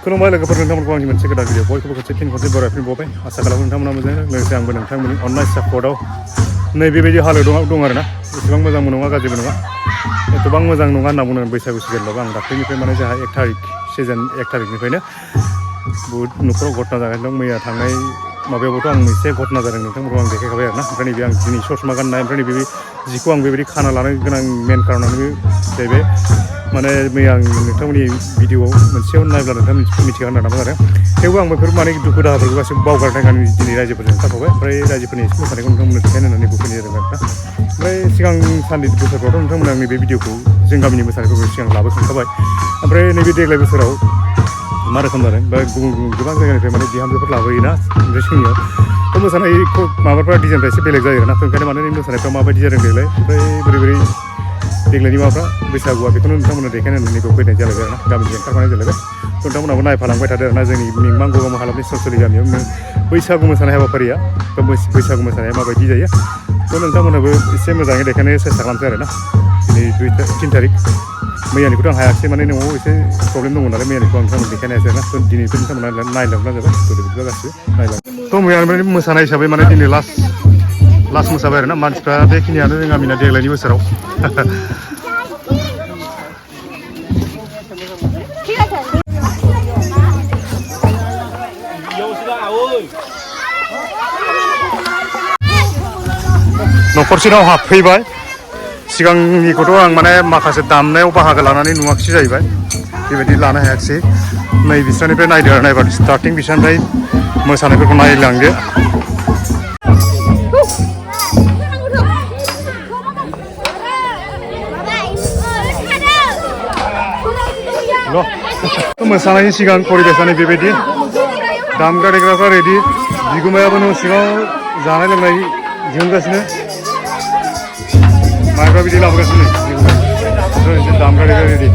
खुलुमबाय लोगोफोर नोंथांमोनखौ आंनि मोनसे गोदान भिडिअ बयखौबो खनसे फिन खनसे बरायफिन बावबाय आसा खालामो नोंथांमोना मोजां लोगोसे आंबो नोंथांमोननि अननाय सापर्टआव नैबेबायदि हालोदाव दं आरोना एसेबां मोजांबो नङा गाज्रिबो नङा एथबां मोजां नङा होनना बुंनानै बैसागु सिजोनबाबो आं दाख्लैनिफ्राय माने जोंहा 1 तारिख सिजोन 1 तारिखनिफ्रायनो बुहुद न'खराव घटना जागासिनो दं मैया थांनाय माबायावबोथ' आं एसे घटना जादों नोंथांमोनखौ आं देखायखाबाय आरोना ओमफ्राय नैबे आं दिनै ससमा गाननाय ओमफ्राय नैबे जिखौ आं बेबायदि खाना लानो गोनां मेन कारनानो जाहैबाय माने मैया आं नोंथांमोननि भिडिअआव मोनसेयाव नायब्ला नोंथां मिथिगोन होनना बुंदों आरो थेवबो आं बेफोर माने दुखु दाहाफोरखौ गासैबो बावगारनाय आं दिनै रायजोफोरजों ओंखारफाबाय ओमफ्राय रायजोफोरनि एसे मोसानायखौ नोंथांमोननो देखायनो होननानै बुंफैनाय जादों आरोना ओमफ्राय सिगां साननि बोसोरफ्रावथ' नोंथांमोना आंनि बे भिडिअखौ जों गामिनि मोसानायफोरखौ सिगां लाबोखांखाबाय ओमफ्राय नैबे देग्लाय बोसोराव मा रोखोम जादों बा गुबुन गुबुन गोबां जायगानिफ्राय माने बिहामजोफोर लाबोयोना ओमफ्राय जोंनियाव थ' मोसानायखौ माबाफ्रा डिजाइनफ्रा एसे बेलेग जायो आरोना ओंखायनो माने मोसानायफ्रा माबायदि जादों देग्लाय ओमफ्राय बोरै बोरै देग्लायनि माबाफ्रा बैसागुआ बेखौनो नोंथांमोननो देखायनो होननानै फैनाय जालायबाय आरोना गामिजों ओंखारफानाय जालायबाय नोंथांमोनाबो नायफालांबाय थादो आरोना जोंनि मिंमां गगामा हालामनि सनसलि गामियाव बैसागु मोसानाय हाबाफारिया बा बैसागु मोसानाया माबायदि जायो थ' नोंथांमोनहाबो एसे मोजाङै देखायनो सेस्था खालामसै आरोना दिनै 3 तारिख मैयानिखौथ' आं हायाखिसै माने न'आव एसे प्रब्लेम दङ नालाय मैयानिखौ आं नोंथांमोन देखायनो हायासै आरोना थ' दिनैथ' नोंथांमोना नायलांब्लानो जाबाय गोदो बिदिबा गासिबो नायलां थ' मैयानिफ्राय मोसानाय हिसाबै माने दिनै लास्ट मोसाबाय आरोना मानसिफ्रा बेखिनियानो जों गामिना देग्लायनि बोसोराव न'खरसेनाव हाबफैबाय सिगांनिखौथ' आं माने माखासे दामनायाव बाहागो लानानै नुवाखिसै जाहैबाय बेबायदि लानो हायाखिसै नै बिस्रानिफ्राय नायदो आरो नायबा स्टार्टिं बिस्रानिफ्राय मोसानायफोरखौ नायलांदो मोसानायनि सिगां परिबेसनानै बेबायदि दामग्रा देग्राफ्रा रेडि बिगुमायाबो न' सिङाव जानाय लोंनाय दिहुनगासिनो माइब्रा बिदि लाबोगासिनो दामग्रा देग्रा रेडि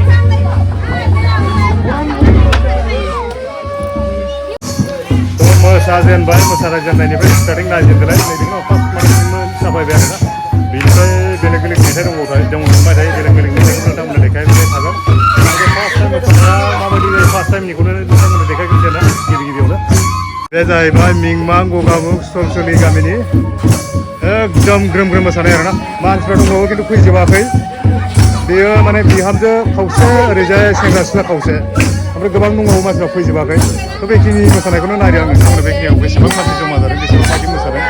थ' मोसाजेनबाय मोसाजेननायनिफ्राय स्टार्टिं नायजेनदोलाय नैबेखौ फार्स्ट माने साफायबाय आरोना बेनिफ्राय बेलेग बेलेग मेथाइ दंबाय थायो बेलेग बेलेग मेथाइखौ नोंथांमोननो देखायबाय थागोन फार्स्ट टाइम मोसानाया माबायदि जायो फार्स्ट टाइमनिखौनो नोंथांमोननो देखायग्रोसै आरोना गिबियावनो बे जाहैबाय मिंमां गगामुख सनसलि गामिनि एकदम ग्रोम ग्रोम मोसानाय आरोना मानसिफ्रा दंबावो खिन्थु फैजोबाखै बेयो माने बिहामजो खावसे ओरैजाय सेंग्रा सिख्ला खावसे ओमफ्राय गोबां दंबावो मानसिफ्रा फैजोबाखै थ' बेखिनि मोसानायखौनो नायदो आं नोंथांमोननो बेखिनियाव बेसेबां मानसि जमा जादों बेसेबां बायदि मोसादों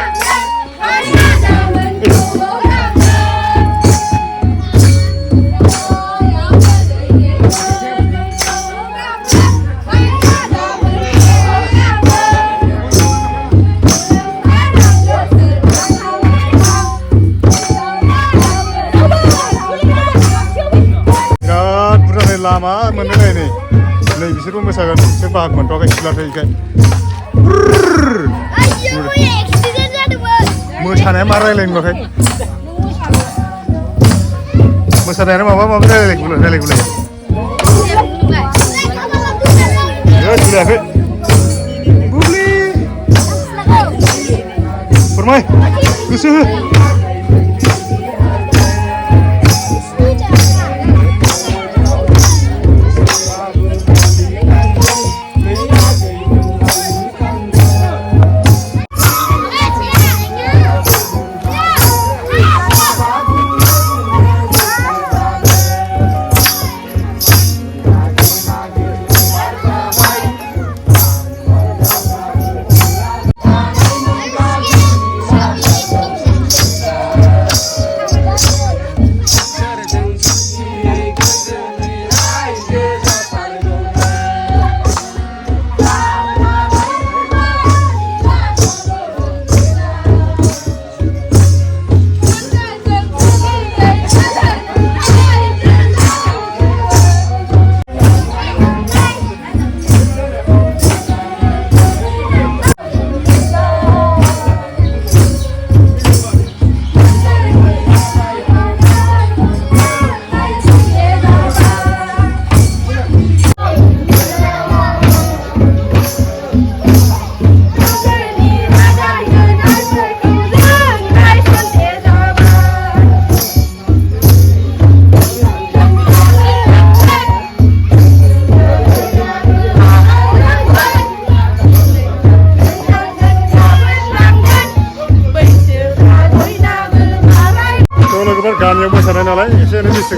लामा मोनलाय नै बिसोरबो मोसागोन बिसोर बाहागो मोनथ'वाखै सिख्लाथायखाय मोसानाया मा रायलायनो नुवाखै मोसानायानो माबा माबि रायलायगौलाय सोलियाखै बुब्लि फोरमाय गोसो हो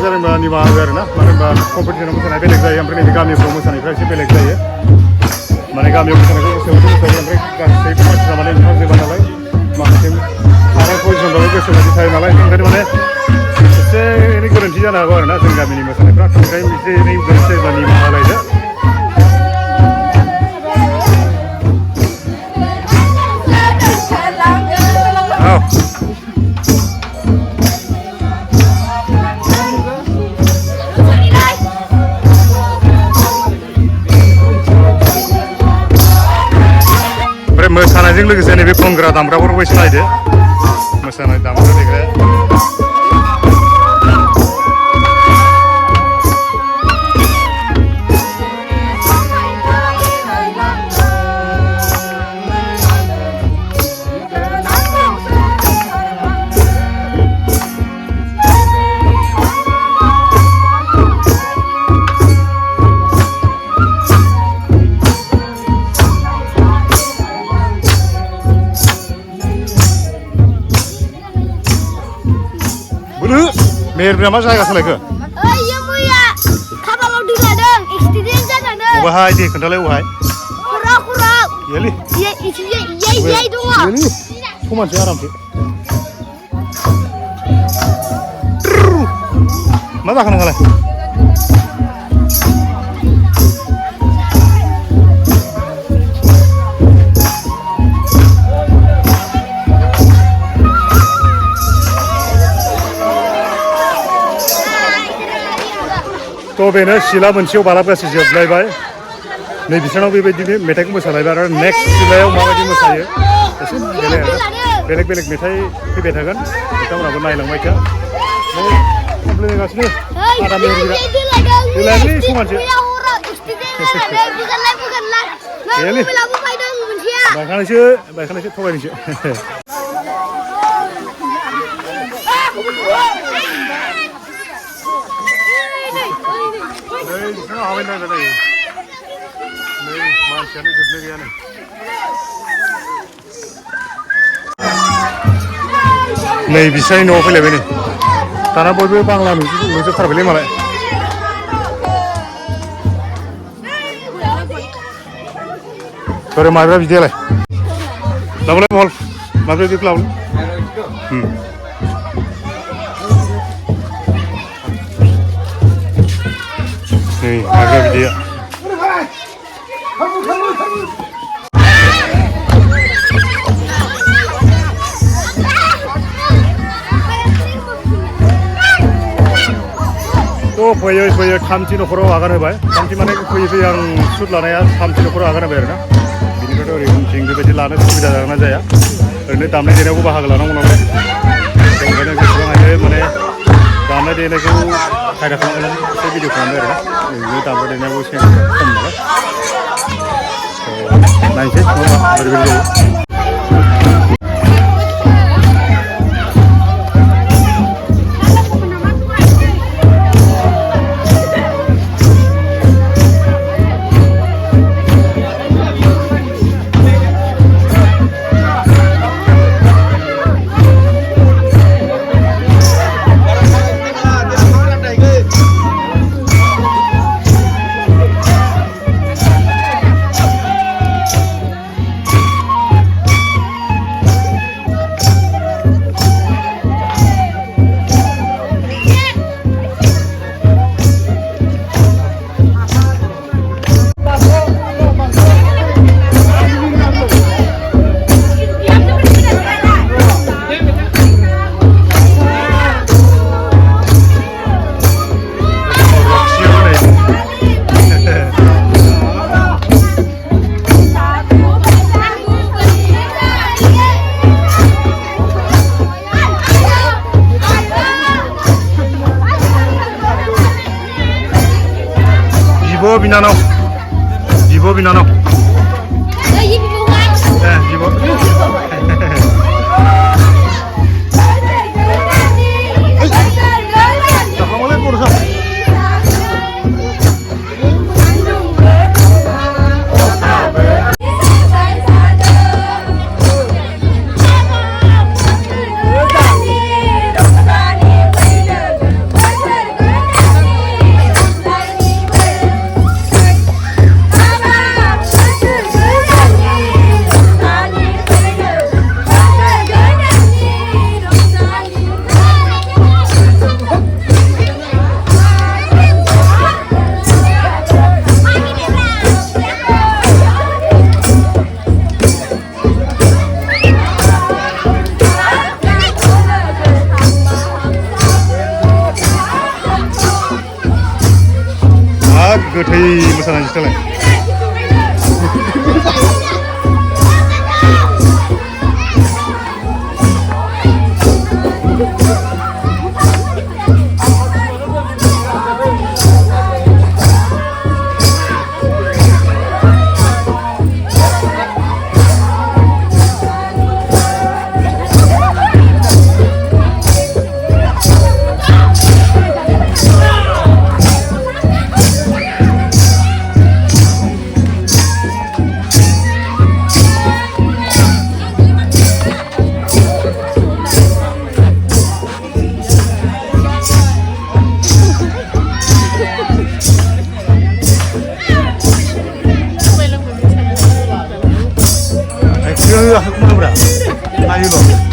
जादोंबा निमाहा होयो आरोना मानो होनबा कम्पिटिसनाव मोसानाया बेलेग जायो ओमफ्राय नैबे गामिफ्राव मोसानायफ्रा एसे बेलेग जायो माने गामियाव मोसानायखौ गोसोबायदि मोसायो ओमफ्राय गासैबो मानसिफ्रा माने ओंखारजोबा नालाय माखासे थानाय पजिसनफ्राबो गोसोबायदि थायो नालाय ओंखायनो माने एसे एनै गोरोन्थि जानो हागौ आरोना जों गामिनि मोसानायफ्रा ओंखायनो एसे एनै गोरोन्थि जायोब्ला निमाहा होलायदो मोसानायजों लोगोसे नैबे खनग्रा दामग्राफोरखौ एसे नायदो मोसानाय दामग्रा देग्राया मेहेरब्रा मा जायगा सोलायखो? ओइ मैया खाफालाव दै लादों एक्सिडेन्ट जानानै बहाय दे खोन्थालाय बहाय? खराव येलि ये दङ येलि समानसो आरामसो मा जाखो नोंहालाय? तो बेनो सिला मोनसेयाव बालाबगासि जोबलायबाय नै बिसोरनाव बेबायदिनो मेथाइखौ मोसालायबाय आरो नेक्स्ट सिलायाव माबायदि मोसायो एसे बेलेग बेलेग मेथाइ फैबाय थागोन बिथांमोनहाबो नायलांबाय था कमप्लेनेगासिनो आदा मेहेरगिरा देलायलै समानसो बायखानायसो थगायनोसो हाबाय नांगौ जायो नै मानसियानो जोबनो गैयानो नै बिस्रानि न'आव फैलायबाय नै दाना बयबो बांला नुजोबथारबायलै मालाय बोरै माब्रा बिदियालाय लाबोलाय बहल माब्रै बिदिखौ लाबोलाय नै माब्रा बिदिया थ' फैयै थामथि न'खराव आगान होबाय थामथि माने फैयै आं सुट लानाया थामथि न'खराव आगान होबाय आरोना बिनिफ्रायथ' ओरै उनथिं बेबायदि लानो सुबिदा जागोना जाया ओरैनो दामनाय देनायावबो बाहागो लानांगौ नालाय ओंखायनो जेसेबां हायो माने दामनाय देनायखौ खायदा खालामनानै एसे भिडिअ खालामबाय आरोना ओरैनो दामनाय देनायावबो एसे खम नालाय नायनोसै बोरै जायो Bibo Binano. Bibo. माथोलाय aku mau berapa? Ayo loh.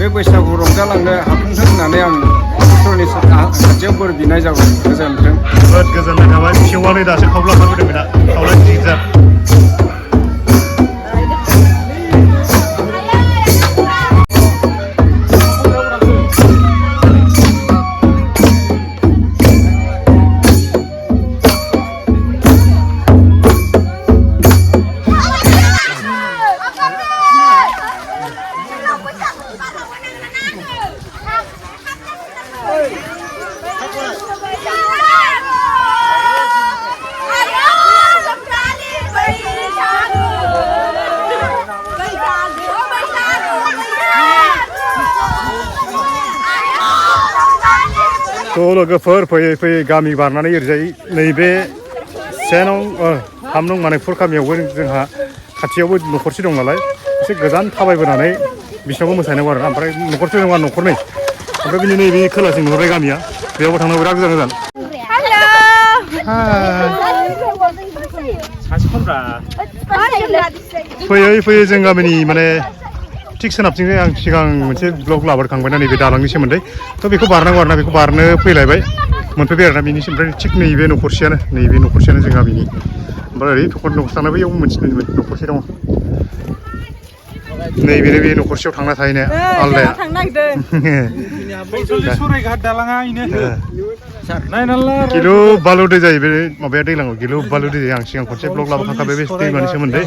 बैसागु रंजालांनो हाफुंथों होननानै आं इसोरनि खाथियाव बोर बिनाय जाबाय गोजोन्थों जोबोद गोजोननाय थाबाय फिसौआनो दासो खावलाफाबोदों दा खावला गिदिर लोगोफोर फैयै फैयै गामि बारनानै ओरैजाय नैबे से नं 3 नं मानिकपुर गामियावबो जोंहा खाथियावबो न'खरसे दं नालाय एसे गोजान थाबायबोनानै बिसिनावबो मोसानांगौ आरो ओमफ्राय न'खरसे नङा न'खरनै ओमफ्राय बिनि नैबे खोलाथिं नुहुरबाय गामिया बेयावबो थांनो बिराद गोजान गोजान फैयै फैयै जों गामिनि माने थिक सोनाबथिंजाय आं सिगां मोनसे ब्लग लाबोखांबायना नैबे दालांनि सोमोन्दै थ' बेखौ बारनांगौ आरोना बेखौ बारनो फैलायबाय मोनफैबाय आरोना बेनि ओमफ्राय थिक नैबे न'खरसेयानो जों गामिनि ओमफ्राय ओरै थखन न'खर थांना बैयाव मोनसे न'खरसे दङ नैबे न'खरसेयाव थांना थाहैनाया आलदाया गिलु बालु दै जायो बे माबाया दैलाङाव गिलु बालु दै जायो आं सिगां खनसे ब्लग लाबोखांखाबाय बे दैमानि सोमोन्दै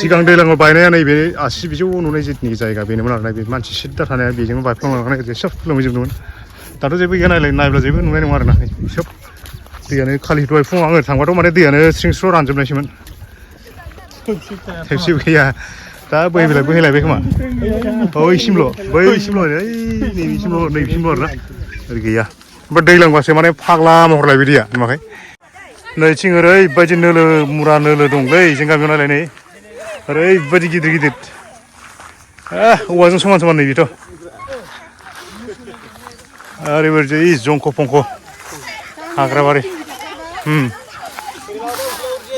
सिगां दैलाङाव बायनाया नैबे आसि बिजौ नुनाय जिथनि जायगा बेनोमोन आरोना बे मानसि सिद्दा थानाया बेजोंनो बायफ्लांलांनाय सोब लोमहैजोबदोंमोन दाथ' जेबो गैया नायब्ला जेबो नुनाय नङा आरोना सोब दैयानो खालि दहाय फुङाव आङो थांबाथ' माने दैयानो स्रिंस्र' रानजोबनायसोमोन थेबसेबो गैया दा बोहैलायबाय खोमा बैसिमल' नैबिसिमल' आरोना ओरै गैया ओमफ्राय दैलांबासो माने फाग्ला महर लायबाय दैया नुवाखै नैथिं ओरैबायदि नोलो मुरा नोलो दंलै जों गामियाव नायलाय नै ओरैबायदि गिदिर गिदिर औवाजों समान समान नै बेथ' ओरैबायदि जंख' फंख हाग्राबारि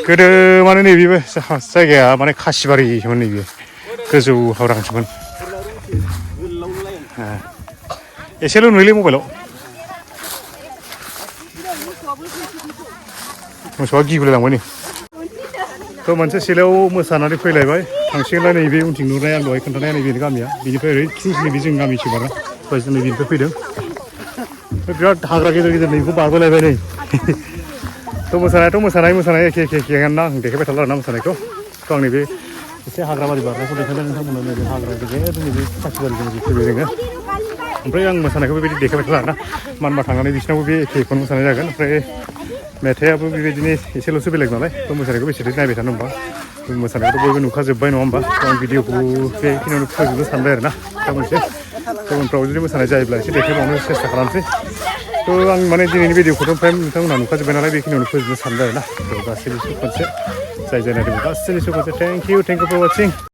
गोदो माने नैबेबो जायगाया माने खासिबारिमोन नैबे गोजौ हाब्रांसोमोन एसेल' नुयोलै मबाइलाव मोसौआ गिगुलायलांबाय नै थ' मोनसे सिलायाव मोसानानै फैलायबाय थांसिगोनलाय नैबे उनथिं नुनाय आं दहाय खोन्थानाया नैबे गामिया बेनिफ्राय ओरै नैबे जों गामिसो बारा दहाय जों नैबेनिफ्राय फैदों बिराद हाग्रा गेजेर गेजेर नैबेखौ बारबोलायबाय नै थ' मोसानाय एखेयानो आं देखायबाय थाला आरोना मोसानायखौ थ' आं नैबे एसे हाग्राबारि बारनायखौ देखायदों नोंथांमोननो नैबे हाग्रा गेजेर नैबे खासिबारिजों फैबाय जोङो ओमफ्राय आं मोसानायखौ बेबायदि देखायबाय थाला आरोना मानबा थांनानै बिसिनावबो बे एखेखौनो मोसानाय जागोन ओमफ्राय मेथाइआबो बेबायदिनो एसेल'सो बेलेग नालाय थ' मोसानायखौ बेसे नायबाय थानो होमबा मोसानायखौथ' बयबो नुखाजोब्बाय नङा होमबा थ' आं भिडिअखौ बेखिनियावनो फोजोबनो सानबाय आरोना दा मोनसे गुबुनफ्राव जुदि मोसानाय जायोब्ला एसे देखायबावनो सेस्था खालामसै थ' आं माने दिनैनि भिडिअखौथ' ओमफ्राय नोंथांमोनहा नुखाजोब्बाय नालाय बेखिनियावनो फोजोबनो सानबाय आरोना थ' गासैबो खनसे जाय नायदोंमोन गासैनिबो खनसे थेंक इउ फर वाचिं